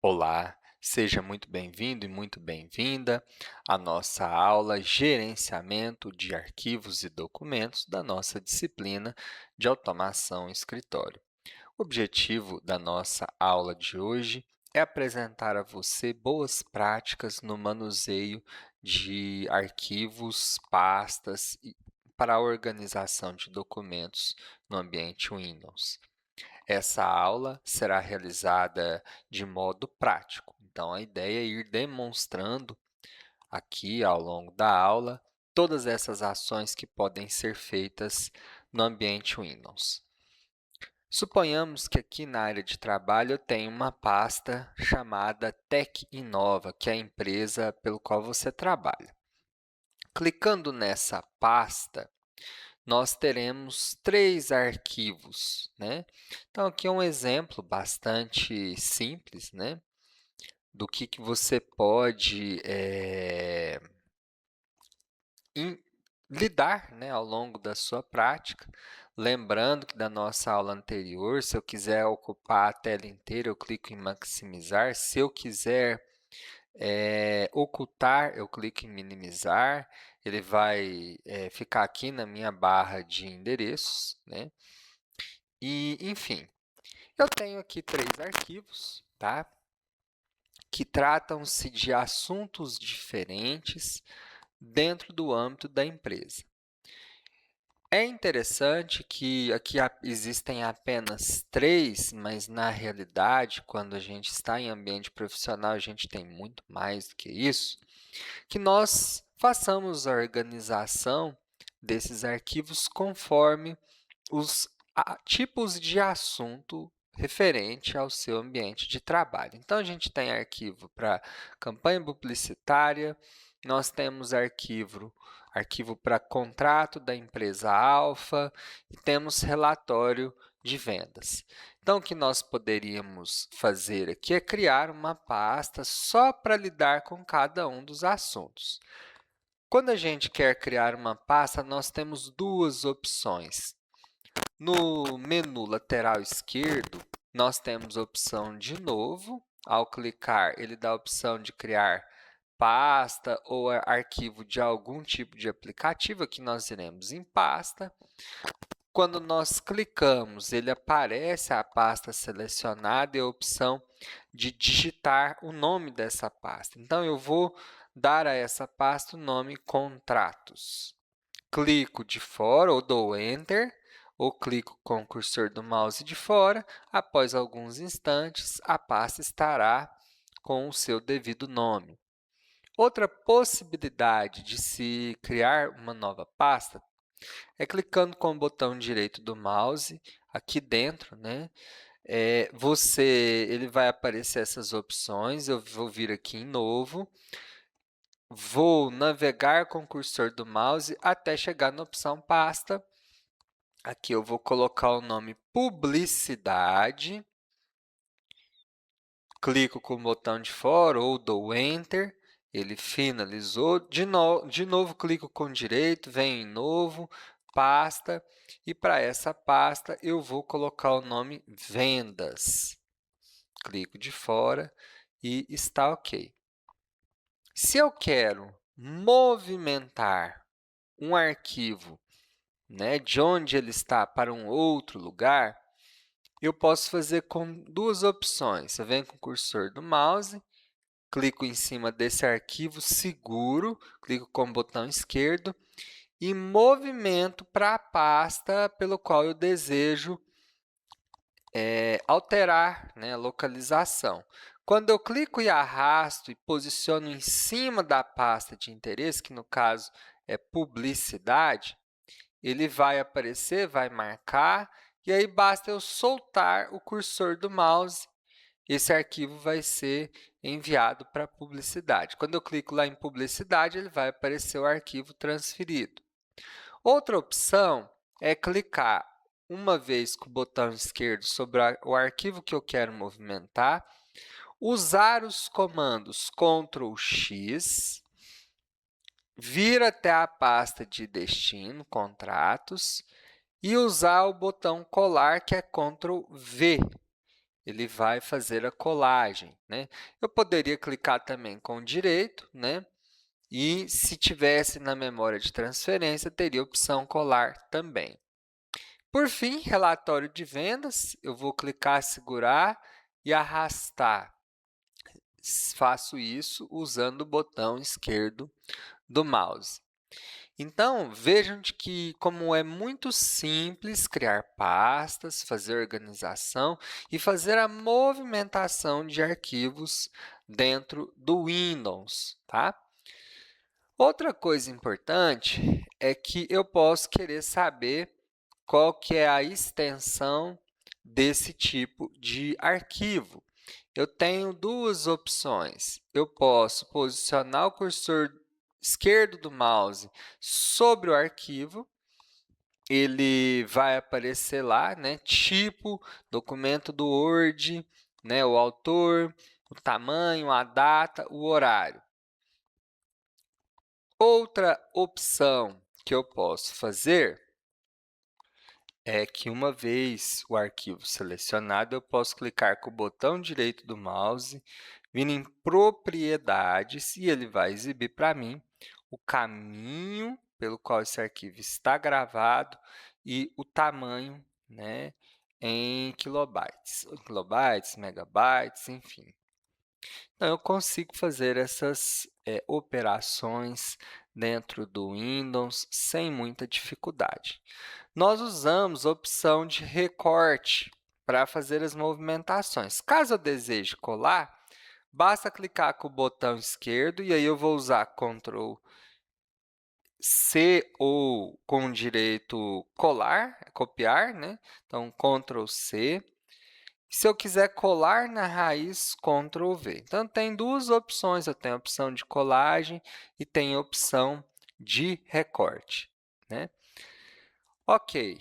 Olá, seja muito bem-vindo e muito bem-vinda à nossa aula Gerenciamento de Arquivos e Documentos da nossa disciplina de Automação e Escritório. O objetivo da nossa aula de hoje é apresentar a você boas práticas no manuseio de arquivos, pastas e para a organização de documentos no ambiente Windows. Essa aula será realizada de modo prático, então a ideia é ir demonstrando aqui ao longo da aula todas essas ações que podem ser feitas no ambiente Windows. Suponhamos que aqui na área de trabalho eu tenho uma pasta chamada Tech Inova, que é a empresa pelo qual você trabalha. Clicando nessa pasta, nós teremos três arquivos, né? Então, aqui é um exemplo bastante simples, né? Do que você pode lidar, né, ao longo da sua prática. Lembrando que da nossa aula anterior, se eu quiser ocupar a tela inteira, eu clico em maximizar. Se eu quiser ocultar, eu clico em minimizar. Ele vai ficar aqui na minha barra de endereços, né? E, enfim, eu tenho aqui três arquivos, tá? Que tratam-se de assuntos diferentes dentro do âmbito da empresa. É interessante que aqui existem apenas três, mas na realidade, quando a gente está em ambiente profissional, a gente tem muito mais do que isso, que nós façamos a organização desses arquivos conforme os tipos de assunto referente ao seu ambiente de trabalho. Então, a gente tem arquivo para campanha publicitária, nós temos arquivo para contrato da empresa alfa e temos relatório de vendas. Então, o que nós poderíamos fazer aqui é criar uma pasta só para lidar com cada um dos assuntos. Quando a gente quer criar uma pasta, nós temos duas opções. No menu lateral esquerdo, nós temos a opção de novo. Ao clicar, ele dá a opção de criar pasta ou arquivo de algum tipo de aplicativo. Aqui nós iremos em pasta. Quando nós clicamos, ele aparece a pasta selecionada e a opção de digitar o nome dessa pasta. Então, eu vou dar a essa pasta o nome Contratos. Clico de fora ou dou Enter, ou clico com o cursor do mouse de fora. Após alguns instantes, a pasta estará com o seu devido nome. Outra possibilidade de se criar uma nova pasta é clicando com o botão direito do mouse aqui dentro, né? Ele vai aparecer essas opções. Eu vou vir aqui em Novo. Vou navegar com o cursor do mouse até chegar na opção Pasta. Aqui eu vou colocar o nome Publicidade. Clico com o botão de fora ou dou Enter. Ele finalizou. De novo clico com direito, venho em Novo, Pasta. E para essa pasta, eu vou colocar o nome Vendas. Clico de fora e está ok. Se eu quero movimentar um arquivo, né, de onde ele está para um outro lugar, eu posso fazer com duas opções. Eu venho com o cursor do mouse, clico em cima desse arquivo seguro, clico com o botão esquerdo e movimento para a pasta pelo qual eu desejo alterar, né, a localização. Quando eu clico e arrasto e posiciono em cima da pasta de interesse, que no caso é publicidade, ele vai aparecer, vai marcar, e aí basta eu soltar o cursor do mouse, esse arquivo vai ser enviado para publicidade. Quando eu clico lá em publicidade, ele vai aparecer o arquivo transferido. Outra opção é clicar uma vez com o botão esquerdo sobre o arquivo que eu quero movimentar, usar os comandos Ctrl X, vir até a pasta de destino, contratos, e usar o botão colar, que é Ctrl V. ele vai fazer a colagem, né? Eu poderia clicar também com direito, né? E se tivesse na memória de transferência, teria a opção colar também. Por fim, relatório de vendas, eu vou clicar, segurar e arrastar. Faço isso usando o botão esquerdo do mouse. Então, vejam de que como é muito simples criar pastas, fazer organização e fazer a movimentação de arquivos dentro do Windows, tá? Outra coisa importante é que eu posso querer saber qual que é a extensão desse tipo de arquivo. Eu tenho duas opções. Eu posso posicionar o cursor esquerdo do mouse sobre o arquivo, ele vai aparecer lá, né? Tipo, documento do Word, né? O autor, o tamanho, a data, o horário. Outra opção que eu posso fazer é que uma vez o arquivo selecionado, eu posso clicar com o botão direito do mouse, vir em propriedades e ele vai exibir para mim o caminho pelo qual esse arquivo está gravado e o tamanho, né, em kilobytes, megabytes, enfim. Então, eu consigo fazer essas operações dentro do Windows sem muita dificuldade. Nós usamos a opção de recorte para fazer as movimentações. Caso eu deseje colar, basta clicar com o botão esquerdo e aí eu vou usar Ctrl C ou com direito colar, copiar, né? Então, Ctrl C. Se eu quiser colar na raiz, Ctrl V. Então, tem duas opções. Eu tenho a opção de colagem e tenho a opção de recorte, né? Ok.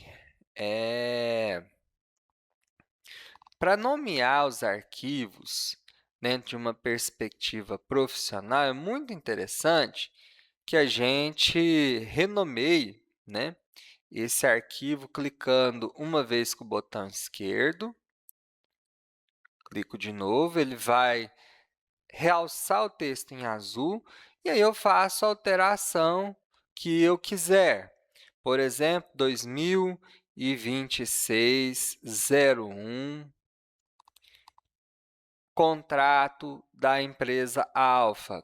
Para nomear os arquivos dentro de uma perspectiva profissional, é muito interessante que a gente renomeie, né, esse arquivo clicando uma vez com o botão esquerdo. Clico de novo, ele vai realçar o texto em azul e aí eu faço a alteração que eu quiser. Por exemplo, 2026-01, contrato da empresa Alfa.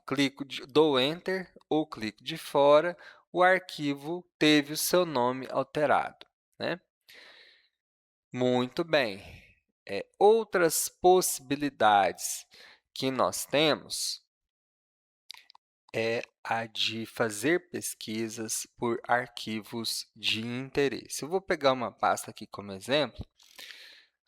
Dou Enter ou clico de fora, o arquivo teve o seu nome alterado, né? Muito bem. Outras possibilidades que nós temos é a de fazer pesquisas por arquivos de interesse. Eu vou pegar uma pasta aqui como exemplo.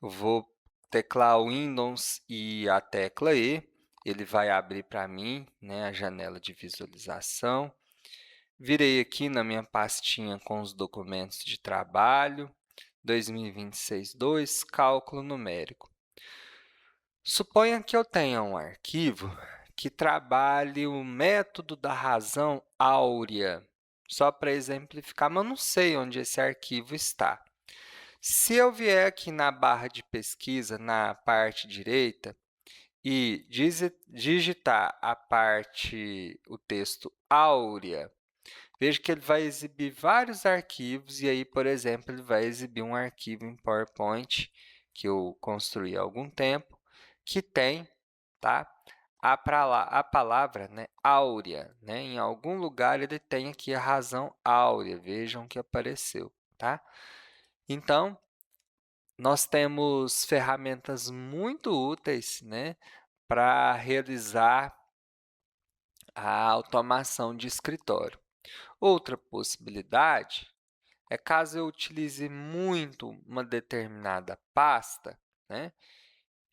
Eu vou teclar o Windows e a tecla E. Ele vai abrir para mim, né, a janela de visualização. Virei aqui na minha pastinha com os documentos de trabalho. 2026-2, cálculo numérico. Suponha que eu tenha um arquivo que trabalhe o método da razão áurea, só para exemplificar, mas eu não sei onde esse arquivo está. Se eu vier aqui na barra de pesquisa, na parte direita, e digitar o texto áurea, veja que ele vai exibir vários arquivos, e aí, por exemplo, ele vai exibir um arquivo em PowerPoint que eu construí há algum tempo, que tem, tá, a palavra, né, áurea, né? Em algum lugar ele tem aqui a razão áurea, vejam que apareceu, tá? Então, nós temos ferramentas muito úteis, né, para realizar a automação de escritório. Outra possibilidade é caso eu utilize muito uma determinada pasta, né,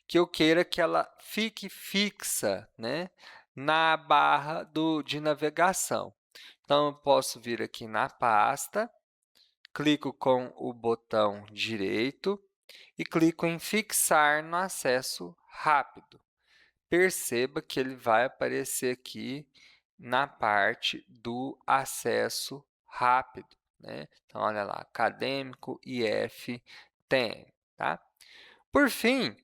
que eu queira que ela fique fixa, né, na barra de navegação. Então, eu posso vir aqui na pasta, clico com o botão direito e clico em fixar no acesso rápido. Perceba que ele vai aparecer aqui na parte do acesso rápido, né? Então, olha lá, acadêmico IF TM, tá? Por fim,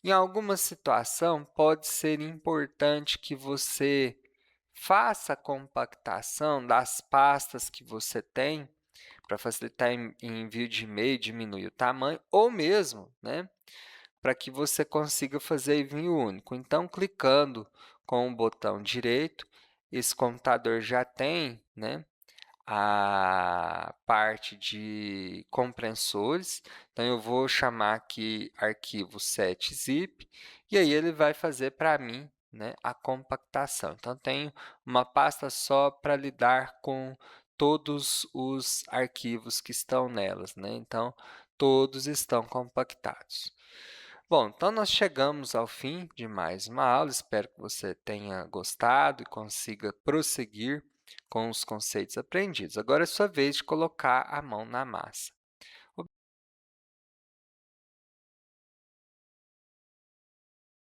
Em alguma situação, pode ser importante que você faça a compactação das pastas que você tem, para facilitar envio de e-mail, diminuir o tamanho, ou mesmo, né, para que você consiga fazer envio único. Então, clicando com o botão direito, esse computador já tem, né, a parte de compressores. Então, eu vou chamar aqui arquivo 7-zip, e aí ele vai fazer para mim, né, a compactação. Então, tenho uma pasta só para lidar com todos os arquivos que estão nelas, né? Então, todos estão compactados. Bom, então nós chegamos ao fim de mais uma aula. Espero que você tenha gostado e consiga prosseguir com os conceitos aprendidos. Agora é sua vez de colocar a mão na massa.